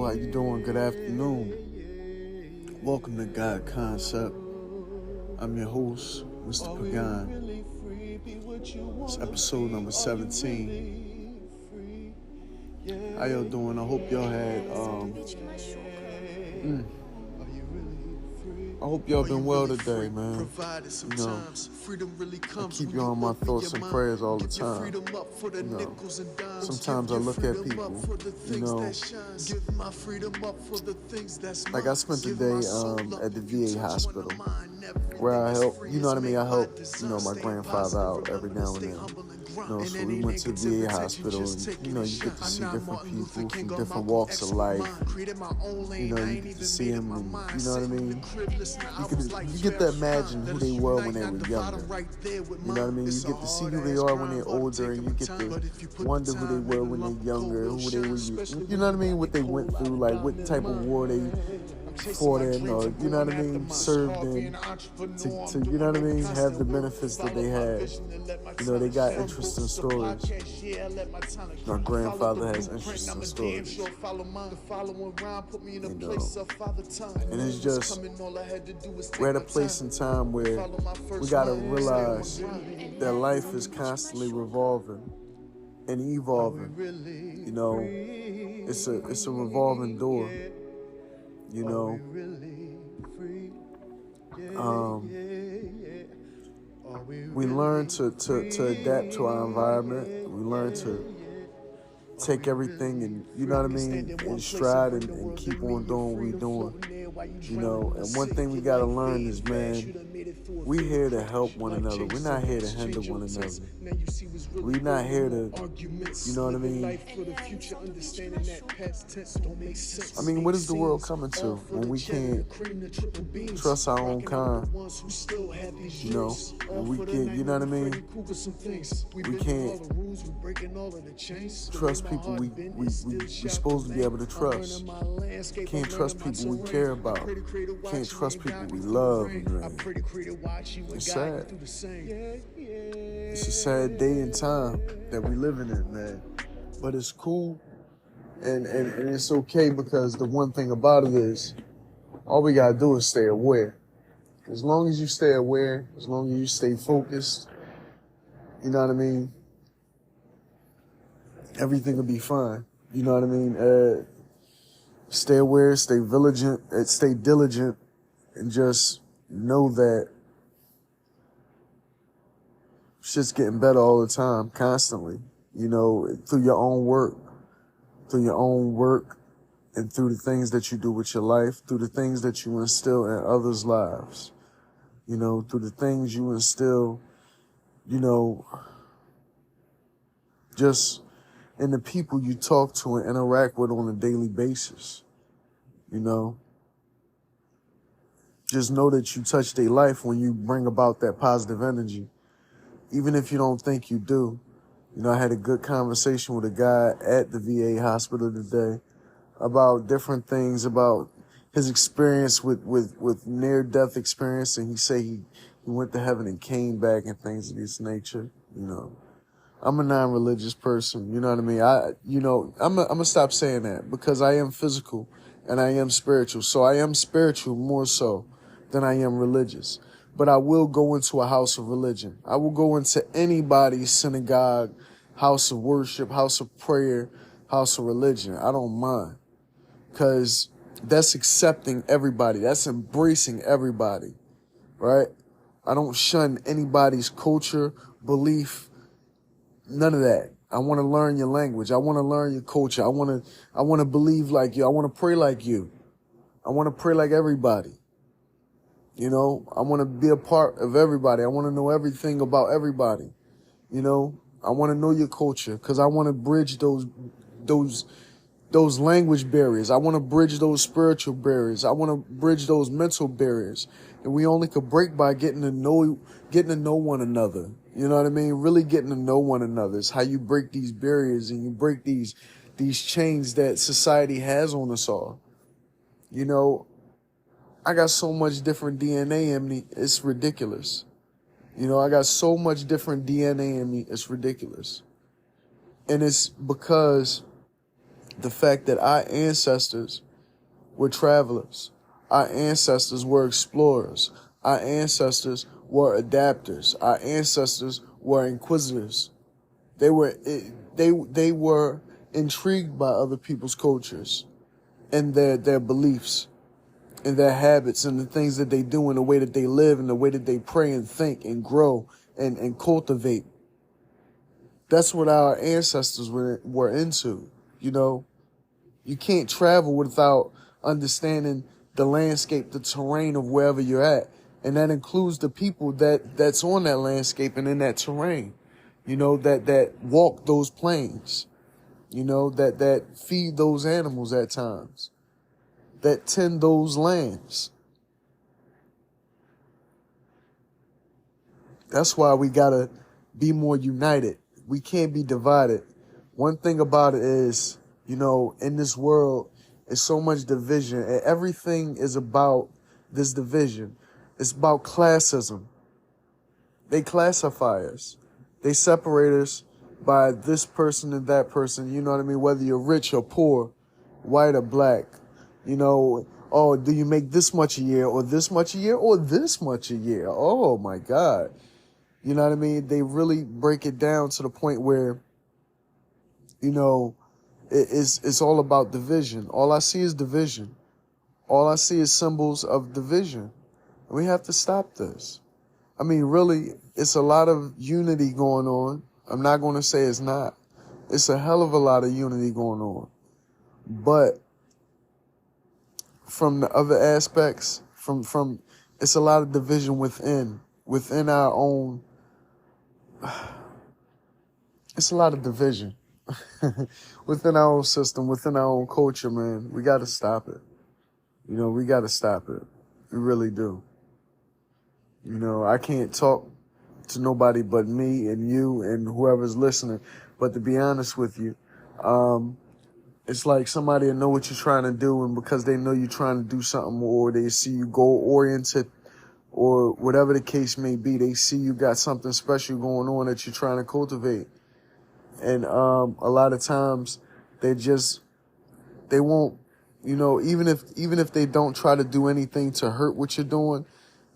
how you doing? Good afternoon. Welcome to God Concept. I'm your host, Mr. Pagan. It's episode number 17. How y'all doing? I hope y'all had I hope y'all been well today, man. You know, I keep you on my thoughts and prayers all the time. You know, sometimes I look at people, you know, like I spent the day at the VA hospital where I help, you know what I mean? I help, my grandfather out every now and then. So we went to the VA hospital and, you get to see different people from different walks of life. You get to see them and, you know what I mean? You get to imagine who they were when they were younger. You know what I mean? You get to see who they are when they're older, and you get to wonder who they were when they're younger, who they were, you know what I mean? What they went through, like what type of war they fought in, or, you know what I mean, served in, to you know what I mean, have the benefits that they had. They got interesting stories. My grandfather has interesting stories. And it's just, we're at a place in time where we gotta realize that life is constantly revolving and evolving. It's a revolving door. We learn to adapt to our environment. We learn to take everything and, you know what I mean, in stride and keep on doing what we're doing. And one thing we gotta learn is, man, we're here to help one another. We're not here to hinder one another. We're not here to, you know what I mean? I mean, what is the world coming to when we can't trust our own kind? When we can't, you know what I mean? We can't trust people we're supposed to be able to trust. Can't trust people we care about. Can't trust people we love. It's sad. It's a sad day and time that we living in, man. But it's cool and it's okay, because the one thing about it is all we gotta do is stay aware. As long as you stay aware, as long as you stay focused, you know what I mean, everything will be fine. You know what I mean? Stay aware, stay diligent, and just know that shit's getting better all the time, constantly. Through your own work, and through the things that you do with your life, through the things that you instill in others' lives, through the things you instill, just in the people you talk to and interact with on a daily basis. Just know that you touch their life when you bring about that positive energy, even if you don't think you do. I had a good conversation with a guy at the VA hospital today about different things, about his experience with near-death experience, and he said he went to heaven and came back and things of this nature. I'm a non-religious person, you know what I mean? I'm gonna stop saying that, because I am physical and I am spiritual. So I am spiritual more so than I am religious. But I will go into a house of religion. I will go into anybody's synagogue, house of worship, house of prayer, house of religion. I don't mind. Because that's accepting everybody. That's embracing everybody, right? I don't shun anybody's culture, belief, none of that. I want to learn your language. I want to learn your culture. I want to believe like you. I want to pray like you. I want to pray like everybody. I want to be a part of everybody. I want to know everything about everybody. I want to know your culture, because I want to bridge those language barriers. I want to bridge those spiritual barriers. I want to bridge those mental barriers. And we only could break by getting to know one another. You know what I mean? Really getting to know one another. It's how you break these barriers and you break these chains that society has on us all. I got so much different DNA in me, it's ridiculous. I got so much different DNA in me, it's ridiculous. And it's because The fact that our ancestors were travelers, our ancestors were explorers, our ancestors were adapters, our ancestors were inquisitors. They were intrigued by other people's cultures and their beliefs and their habits and the things that they do and the way that they live and the way that they pray and think and grow and cultivate. That's what our ancestors were into. You know, you can't travel without understanding the landscape, the terrain of wherever you're at. And that includes the people that's on that landscape and in that terrain, you know, that walk those plains, you know, that feed those animals at times, that tend those lands. That's why we gotta be more united. We can't be divided. One thing about it is, you know, in this world, it's so much division, and everything is about this division. It's about classism. They classify us. They separate us by this person and that person. You know what I mean? Whether you're rich or poor, white or black. You know, oh, do you make this much a year or this much a year or this much a year? Oh, my God. You know what I mean? They really break it down to the point where, you know, it's all about division. All I see is division. All I see is symbols of division. We have to stop this. I mean, really, it's a lot of unity going on. I'm not going to say it's not. It's a hell of a lot of unity going on. But from the other aspects, from it's a lot of division within our own. It's a lot of division within our own system, within our own culture, man. We got to stop it. You know, we got to stop it. We really do. You know, I can't talk to nobody but me and you and whoever's listening. But to be honest with you, it's like somebody will know what you're trying to do, and because they know you're trying to do something, or they see you goal-oriented, or whatever the case may be, they see you got something special going on that you're trying to cultivate. And a lot of times they won't, you know, even if they don't try to do anything to hurt what you're doing,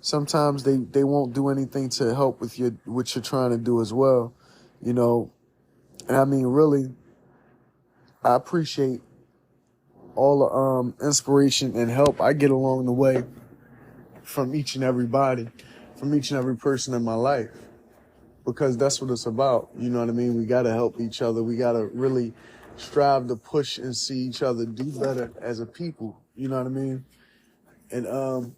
sometimes they won't do anything to help with what you're trying to do as well, you know. And I mean, really, I appreciate all the inspiration and help I get along the way from each and everybody, from each and every person in my life, because that's what it's about. You know what I mean? We got to help each other. We got to really strive to push and see each other do better as a people. You know what I mean? And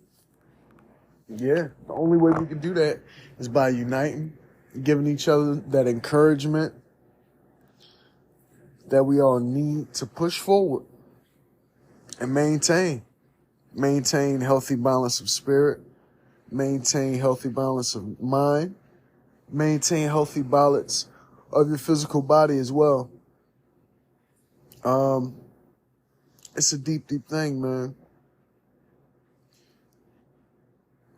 yeah, the only way we can do that is by uniting, giving each other that encouragement that we all need to push forward and maintain healthy balance of spirit, maintain healthy balance of mind, maintain healthy balance of your physical body as well. It's a deep, deep thing, man.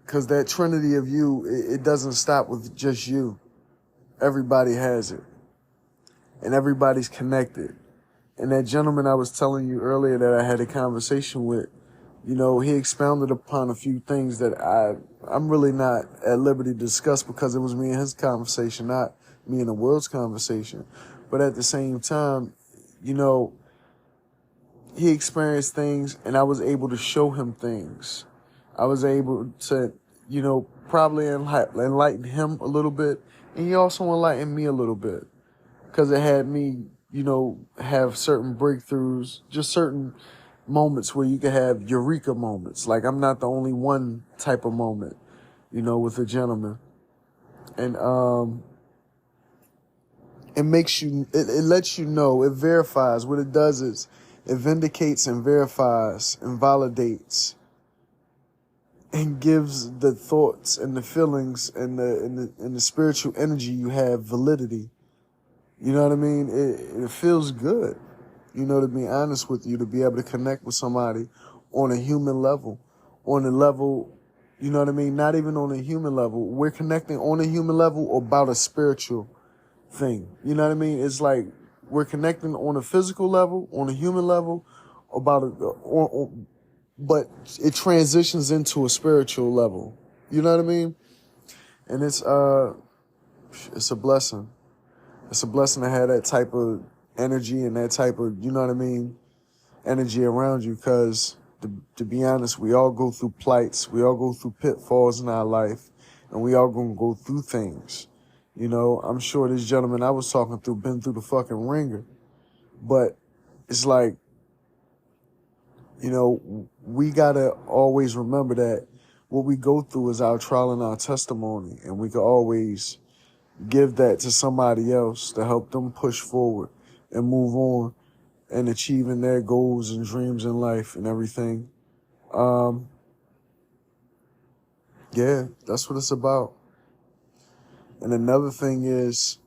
Because that trinity of you, it doesn't stop with just you. Everybody has it. And everybody's connected. And that gentleman I was telling you earlier that I had a conversation with, you know, he expounded upon a few things that I'm really not at liberty to discuss, because it was me and his conversation, not me and the world's conversation. But at the same time, you know, he experienced things and I was able to show him things. I was able to, you know, probably enlighten him a little bit. And he also enlightened me a little bit, because it had me, you know, have certain breakthroughs, just certain moments where you can have eureka moments. Like, I'm not the only one type of moment, you know, with a gentleman. And it makes you, it lets you know, it verifies. What it does is it vindicates and verifies and validates and gives the thoughts and the feelings and the spiritual energy you have validity. You know what I mean? It feels good, you know, to be honest with you, to be able to connect with somebody on a human level, on a level, you know what I mean? Not even on a human level. We're connecting on a human level about a spiritual thing. You know what I mean? It's like we're connecting on a physical level, on a human level, but it transitions into a spiritual level. You know what I mean? And it's a blessing. It's a blessing to have that type of energy and that type of, you know what I mean, energy around you. Because to be honest, we all go through plights, we all go through pitfalls in our life, and we all gonna go through things. You know, I'm sure this gentleman I was talking to been through the fucking ringer, but it's like, you know, we gotta always remember that what we go through is our trial and our testimony, and we can always give that to somebody else to help them push forward and move on and achieving their goals and dreams in life and everything. Yeah, that's what it's about. And another thing is,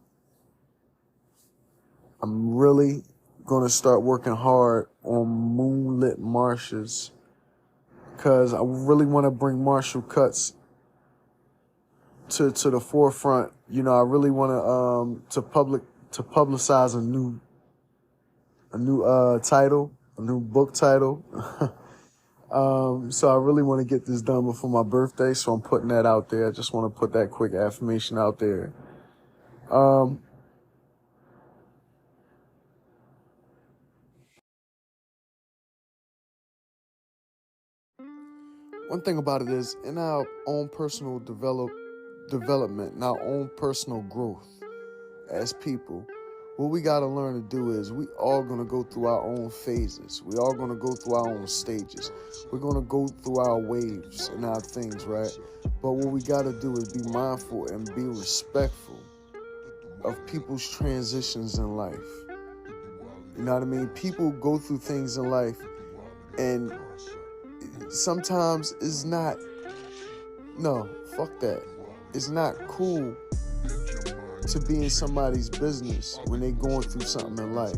I'm really going to start working hard on Moonlit Marshes, because I really want to bring martial cuts to the forefront. You know, I really want to publicize a new title, a new book title. So I really want to get this done before my birthday, so I'm putting that out there. I just want to put that quick affirmation out there. One thing about it is, in our own personal development, in our own personal growth as people, what we got to learn to do is we all going to go through our own phases. We all going to go through our own stages. We're going to go through our waves and our things, right? But what we got to do is be mindful and be respectful of people's transitions in life. You know what I mean? People go through things in life, and sometimes it's not, no, fuck that. It's not cool to be in somebody's business when they going through something in life.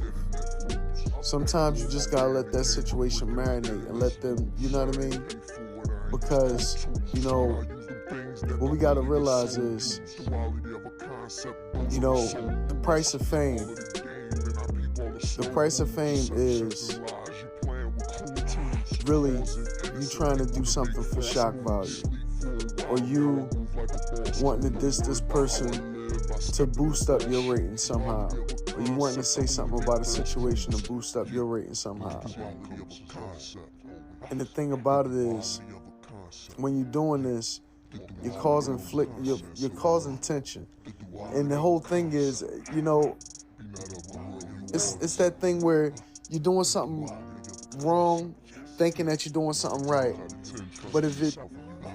Sometimes you just gotta let that situation marinate and let them, you know what I mean? Because, you know, what we gotta realize is, you know, the price of fame. The price of fame is really you trying to do something for shock value, or you wanting to diss this person to boost up your rating somehow, or you wanting to say something about a situation to boost up your rating somehow. And the thing about it is, when you're doing this, you're causing you're causing tension. And the whole thing is, you know, it's that thing where you're doing something wrong, thinking that you're doing something right, but if it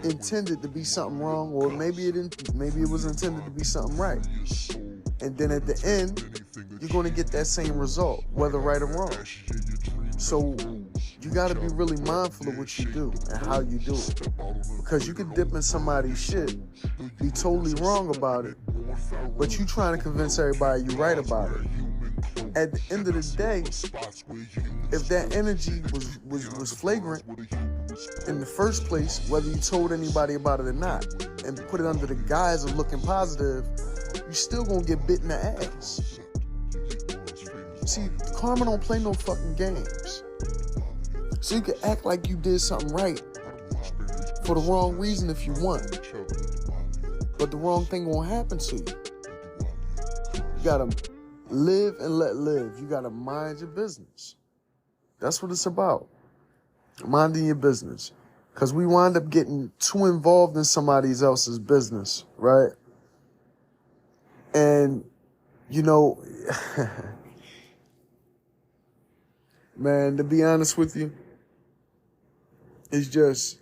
intended to be something wrong, or maybe it was intended to be something right, and then at the end you're going to get that same result, whether right or wrong. So you got to be really mindful of what you do and how you do it, because you can dip in somebody's shit, be totally wrong about it, but you trying to convince everybody you're right about it. At the end of the day, if that energy was flagrant in the first place, whether you told anybody about it or not, and put it under the guise of looking positive, you still gonna get bit in the ass. See, karma don't play no fucking games. So you can act like you did something right for the wrong reason if you want, but the wrong thing won't happen to you. You gotta live and let live. You gotta mind your business. That's what it's about. Minding your business. Because we wind up getting too involved in somebody else's business, right? And, you know, man, to be honest with you, it's just,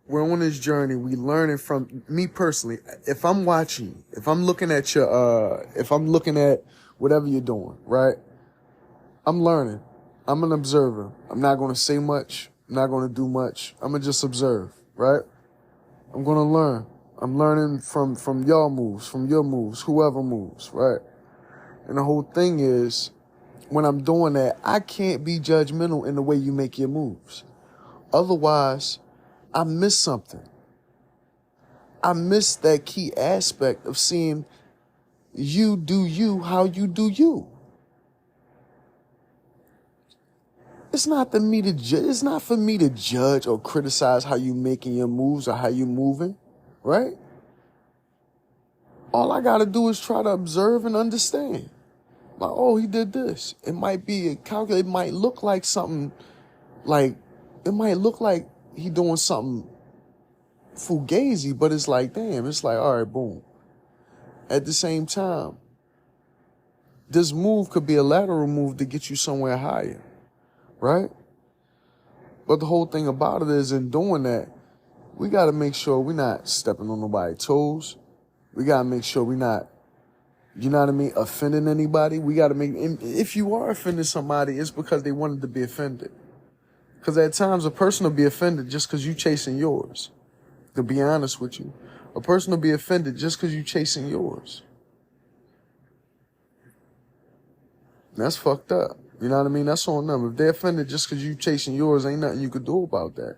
we're on this journey. We learning from, me personally, if I'm watching, if I'm looking at if I'm looking at whatever you're doing, right? I'm learning. I'm an observer. I'm not going to say much. I'm not going to do much. I'm going to just observe, right? I'm going to learn. I'm learning from y'all moves, from your moves, whoever moves, right? And the whole thing is, when I'm doing that, I can't be judgmental in the way you make your moves. Otherwise, I miss something. I miss that key aspect of seeing you do you how you do you. It's not for me to it's not for me to judge or criticize how you making your moves or how you moving, right? All I gotta do is try to observe and understand. Like, oh, he did this. It might be a calculate. It might look like something like, it might look like he doing something fugazi, but it's like, damn, it's like, all right, boom. At the same time, this move could be a lateral move to get you somewhere higher, right? But the whole thing about it is, in doing that, we got to make sure we're not stepping on nobody's toes. We got to make sure we're not, you know what I mean, offending anybody. We got to make, if you are offending somebody, it's because they wanted to be offended. Because at times a person will be offended just because you chasing yours. To be honest with you, a person will be offended just because you chasing yours. That's fucked up. You know what I mean? That's on them. If they're offended just because you chasing yours, ain't nothing you could do about that.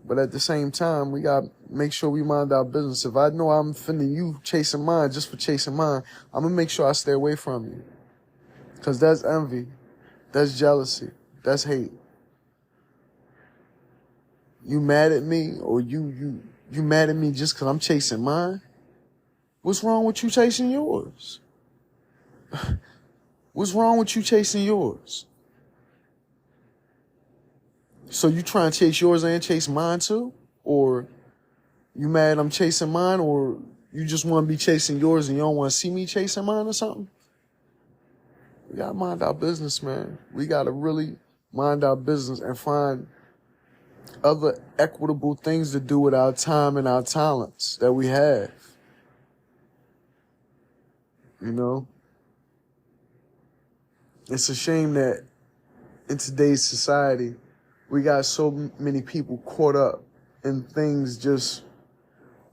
But at the same time, we got to make sure we mind our business. If I know I'm offending you chasing mine just for chasing mine, I'm going to make sure I stay away from you. Because that's envy. That's jealousy. That's hate. You mad at me, or you mad at me just because I'm chasing mine? What's wrong with you chasing yours? What's wrong with you chasing yours? So you trying to chase yours and chase mine too? Or you mad I'm chasing mine, or you just want to be chasing yours and you don't want to see me chasing mine or something? We got to mind our business, man. We got to really mind our business and find other equitable things to do with our time and our talents that we have. You know? It's a shame that in today's society, we got so many people caught up in things just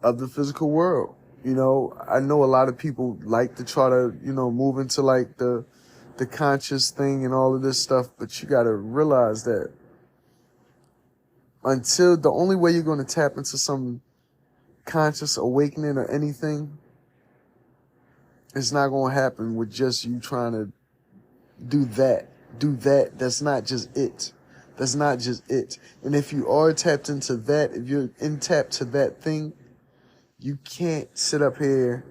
of the physical world. You know, I know a lot of people like to try to, you know, move into like the conscious thing and all of this stuff, but you got to realize that until the only way you're going to tap into some conscious awakening or anything, it's not going to happen with just you trying to do that. That's not just it. That's not just it. And if you are tapped into that, if you're in tap to that thing, you can't sit up here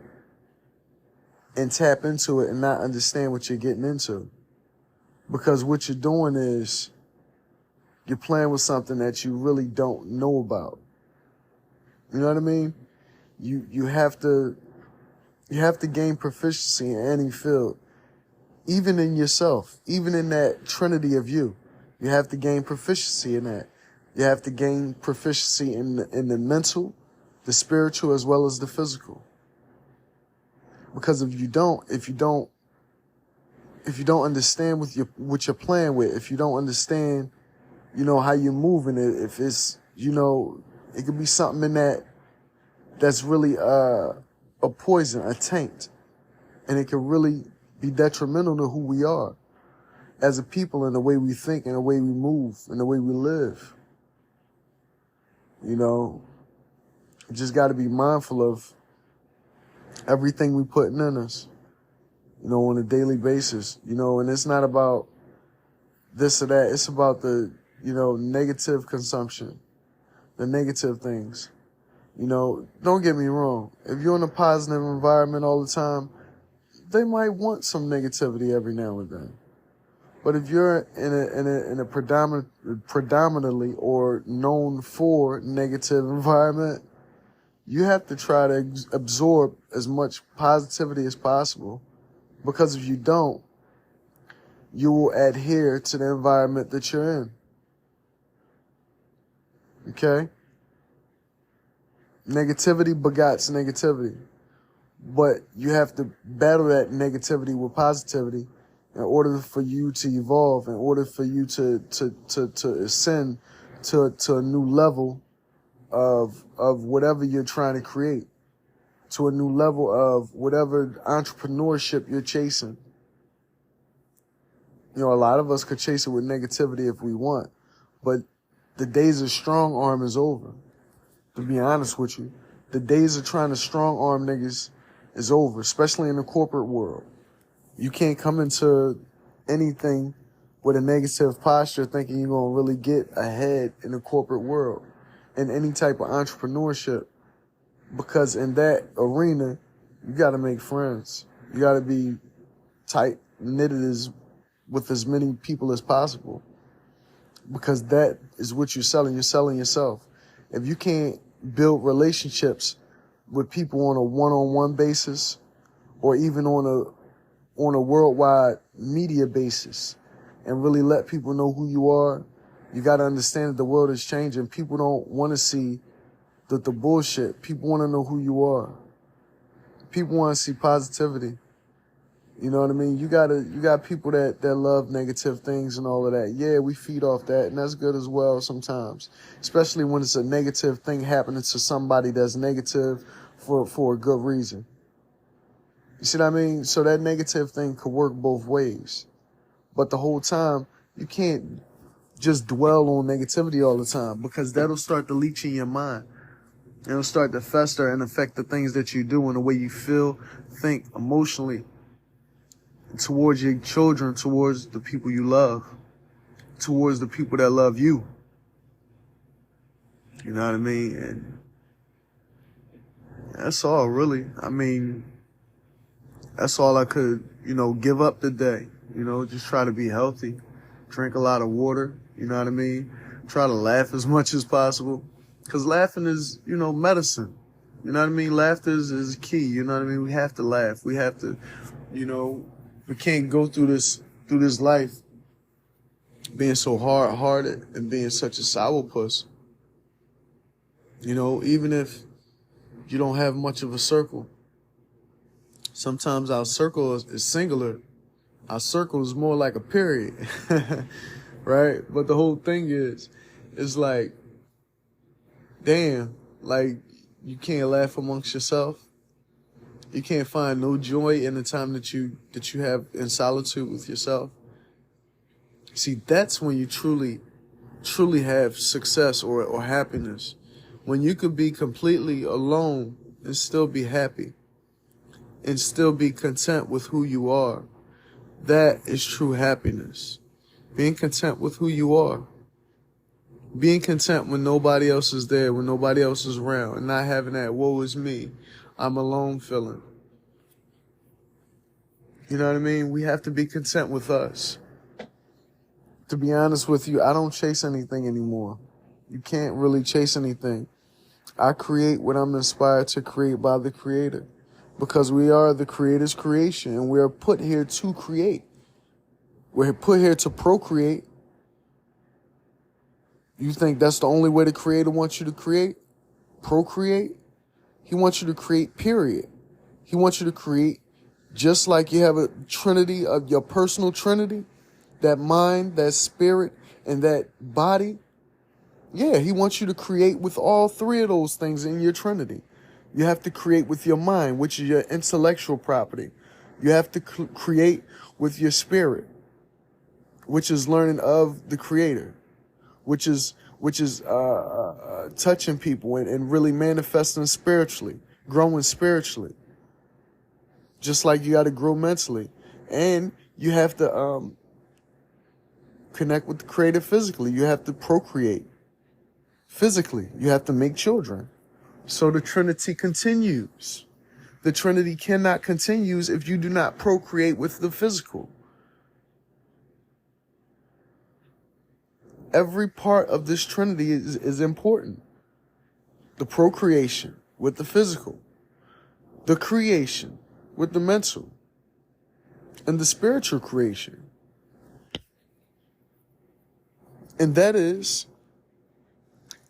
and tap into it and not understand what you're getting into. Because what you're doing is you're playing with something that you really don't know about. You know what I mean? You have to gain proficiency in any field, even in yourself, even in that trinity of you. You have to gain proficiency in that. You have to gain proficiency in the mental, the spiritual, as well as the physical. Because if you don't understand what you're playing with, if you don't understand, you know, how you're moving it, if it's, you know, it could be something in that's really a poison, a taint. And it can really be detrimental to who we are as a people and the way we think and the way we move and the way we live. You know, you just got to be mindful of everything we putting in us, you know, on a daily basis, you know, and it's not about this or that. It's about the, you know, negative consumption, the negative things. You know, don't get me wrong. If you're in a positive environment all the time, they might want some negativity every now and then. But if you're in a predominantly or known for negative environment, you have to try to absorb as much positivity as possible. Because if you don't, you will adhere to the environment that you're in. Okay? Negativity begets negativity. But you have to battle that negativity with positivity in order for you to evolve, in order for you to ascend to a new level of whatever you're trying to create, to a new level of whatever entrepreneurship you're chasing. You know, a lot of us could chase it with negativity if we want, but the days of strong arm is over. To be honest with you, the days of trying to strong arm niggas is over, especially in the corporate world. You can't come into anything with a negative posture, thinking you're going to really get ahead in the corporate world in any type of entrepreneurship. Because in that arena, you got to make friends. You got to be tight knitted with as many people as possible. Because that is what you're selling. You're selling yourself. If you can't build relationships with people on a one-on-one basis, or even on a worldwide media basis, and really let people know who you are, you got to understand that the world is changing. People don't want to see the bullshit. People want to know who you are. People want to see positivity. You know what I mean? You got people that love negative things and all of that. Yeah, we feed off that, and that's good as well sometimes. Especially when it's a negative thing happening to somebody that's negative for a good reason. You see what I mean? So that negative thing could work both ways. But the whole time, you can't just dwell on negativity all the time, because that'll start to leach in your mind. It'll start to fester and affect the things that you do and the way you feel, think emotionally towards your children, towards the people you love, towards the people that love you. You know what I mean? And that's all, really. I mean, that's all I could, give up today. Just try to be healthy, drink a lot of water, you know what I mean? Try to laugh as much as possible, because laughing is, medicine. You know what I mean? Laughter is key, you know what I mean? We have to laugh. We have to, we can't go through this life being so hard-hearted and being such a sourpuss. Even if you don't have much of a circle. Sometimes our circle is singular. Our circle is more like a period, right? But the whole thing is like, damn, like, you can't laugh amongst yourself. You can't find no joy in the time that you have in solitude with yourself. See, that's when you truly have success or happiness. When you could be completely alone and still be happy and still be content with who you are. That is true happiness. Being content with who you are. Being content when nobody else is there, when nobody else is around, and not having that woe is me, I'm alone feeling. You know what I mean? We have to be content with us. To be honest with you, I don't chase anything anymore. You can't really chase anything. I create what I'm inspired to create by the Creator. Because we are the Creator's creation, and we are put here to create. We're put here to procreate. You think that's the only way the Creator wants you to create? Procreate? He wants you to create, period. He wants you to create just like you have a trinity of your personal trinity, that mind, that spirit, and that body. Yeah, he wants you to create with all three of those things in your trinity. You have to create with your mind, which is your intellectual property. You have to create with your spirit, which is learning of the Creator, which is touching people and really manifesting spiritually, growing spiritually. Just like you got to grow mentally, and you have to connect with the Creator physically. You have to procreate physically. You have to make children. So the Trinity continues. The Trinity cannot continue if you do not procreate with the physical. Every part of this Trinity is important. The procreation with the physical, the creation with the mental, and the spiritual creation. And that is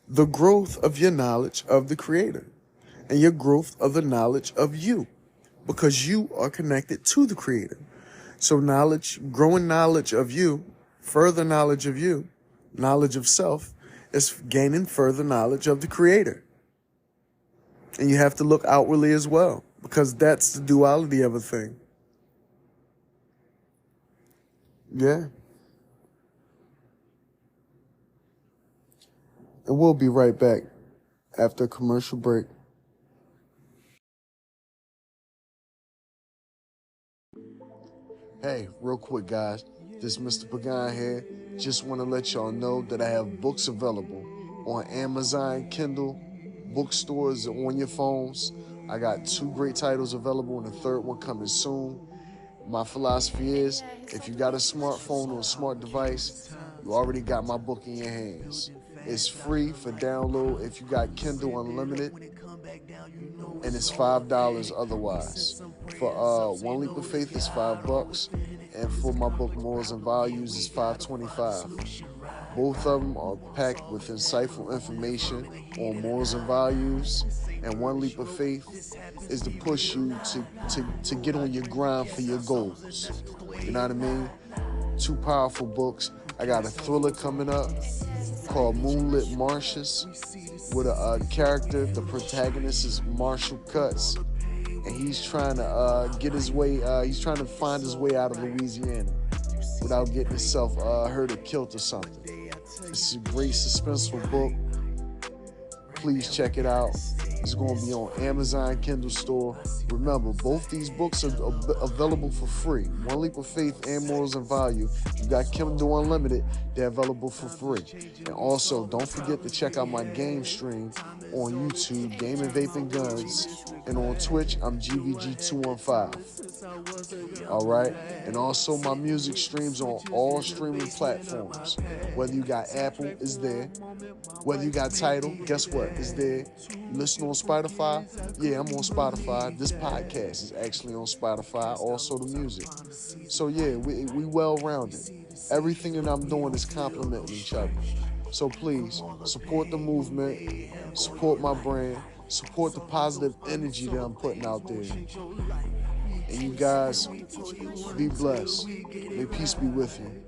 the growth of your knowledge of the Creator and your growth of the knowledge of you, because you are connected to the Creator. So growing knowledge of you, further knowledge of you, knowledge of self, is gaining further knowledge of the Creator. And you have to look outwardly as well, because that's the duality of a thing. Yeah. And we'll be right back after a commercial break. Hey, real quick, guys. This Mr. Pagan here. Just want to let y'all know that I have books available on Amazon, Kindle, bookstores on your phones. I got 2 great titles available and a third one coming soon. My philosophy is, if you got a smartphone or a smart device, you already got my book in your hands. It's free for download if you got Kindle Unlimited, and it's $5 otherwise. For One Leap of Faith is $5, and for my book Morals and Values is $5.25. Both of them are packed with insightful information on morals and values, and One Leap of Faith is to push you to get on your grind for your goals. You know what I mean? 2 powerful books. I got a thriller coming up called Moonlit Marshes with a character. The protagonist is Marshall Cuts, and he's trying to get his way. He's trying to find his way out of Louisiana without getting himself hurt or killed or something. It's a great suspenseful book. Please check it out. It's going to be on Amazon Kindle store. Remember, both these books are available for free. One Leap of Faith and Morals and Value. You got Kindle Unlimited. They're available for free. And also, don't forget to check out my game stream on YouTube, Gaming, Vaping, Guns. And on Twitch, I'm GVG215. All right? And also, my music streams on all streaming platforms. Whether you got Apple, it's there. Whether you got Tidal, guess what? It's there. You listen on Spotify? Yeah, I'm on Spotify. This podcast is actually on Spotify, also the music. So yeah, we well-rounded. Everything that I'm doing is complementing each other. So please, support the movement, support my brand, support the positive energy that I'm putting out there. And you guys, be blessed. May peace be with you.